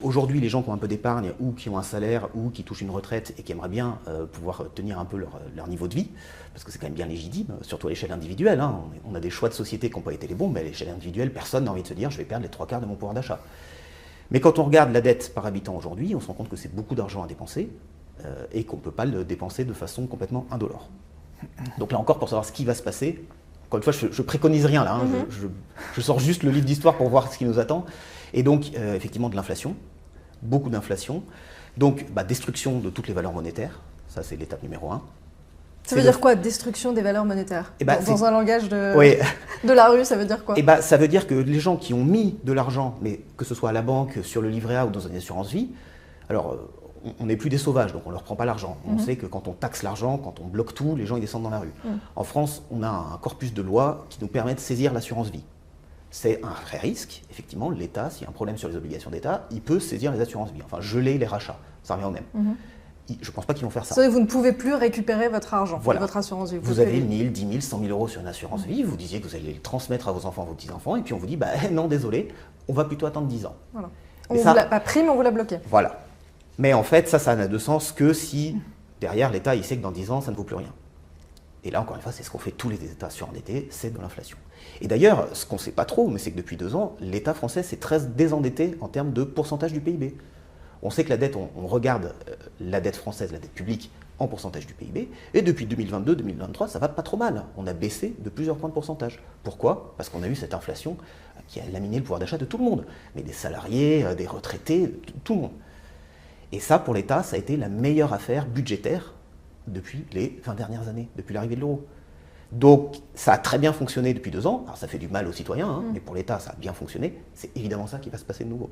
Aujourd'hui, les gens qui ont un peu d'épargne ou qui ont un salaire ou qui touchent une retraite et qui aimeraient bien pouvoir tenir un peu leur niveau de vie, parce que c'est quand même bien légitime, surtout à l'échelle individuelle. Hein. On a des choix de société qui n'ont pas été les bons, mais à l'échelle individuelle, personne n'a envie de se dire je vais perdre les 3/4 de mon pouvoir d'achat. Mais quand on regarde la dette par habitant aujourd'hui, on se rend compte que c'est beaucoup d'argent à dépenser et qu'on ne peut pas le dépenser de façon complètement indolore. Donc là encore, pour savoir ce qui va se passer, encore une fois, je ne préconise rien là, hein, je sors juste le livre d'histoire pour voir ce qui nous attend. Et donc, effectivement, de l'inflation, beaucoup d'inflation. Donc, destruction de toutes les valeurs monétaires, ça c'est l'étape numéro 1. Ça veut dire quoi, destruction des valeurs monétaires? Dans un langage de la rue, ça veut dire quoi? Ça veut dire que les gens qui ont mis de l'argent, mais que ce soit à la banque, sur le livret A ou dans une assurance vie, alors on n'est plus des sauvages, donc on ne leur prend pas l'argent. On sait que quand on taxe l'argent, quand on bloque tout, les gens ils descendent dans la rue. En France, on a un corpus de lois qui nous permet de saisir l'assurance vie. C'est un vrai risque, effectivement, l'État, s'il y a un problème sur les obligations d'État, il peut saisir les assurances vie, enfin geler les rachats, ça revient au même. Je ne pense pas qu'ils vont faire ça. C'est vrai que vous ne pouvez plus récupérer votre argent, voilà. Votre assurance vie. Vous avez 1000, 10 000, 100 000 euros sur une assurance vie, vous disiez que vous allez le transmettre à vos enfants, vos petits-enfants, et puis on vous dit, non, désolé, on va plutôt attendre 10 ans. Voilà. On ne vous l'a pas pris, mais on vous l'a bloqué. Voilà. Mais en fait, ça n'a de sens que si, derrière, l'État, il sait que dans 10 ans, ça ne vaut plus rien. Et là, encore une fois, c'est ce qu'ont fait tous les États surendettés, c'est de l'inflation. Et d'ailleurs, ce qu'on ne sait pas trop, mais c'est que depuis 2 ans, l'État français s'est très désendetté en termes de pourcentage du PIB. On sait que la dette, on regarde la dette française, la dette publique, en pourcentage du PIB, et depuis 2022-2023, ça va pas trop mal. On a baissé de plusieurs points de pourcentage. Pourquoi? Parce qu'on a eu cette inflation qui a laminé le pouvoir d'achat de tout le monde, mais des salariés, des retraités, tout le monde. Et ça, pour l'État, ça a été la meilleure affaire budgétaire depuis les 20 dernières années, depuis l'arrivée de l'euro. Donc, ça a très bien fonctionné depuis 2 ans. Alors, ça fait du mal aux citoyens, mais pour l'État, ça a bien fonctionné. C'est évidemment ça qui va se passer de nouveau.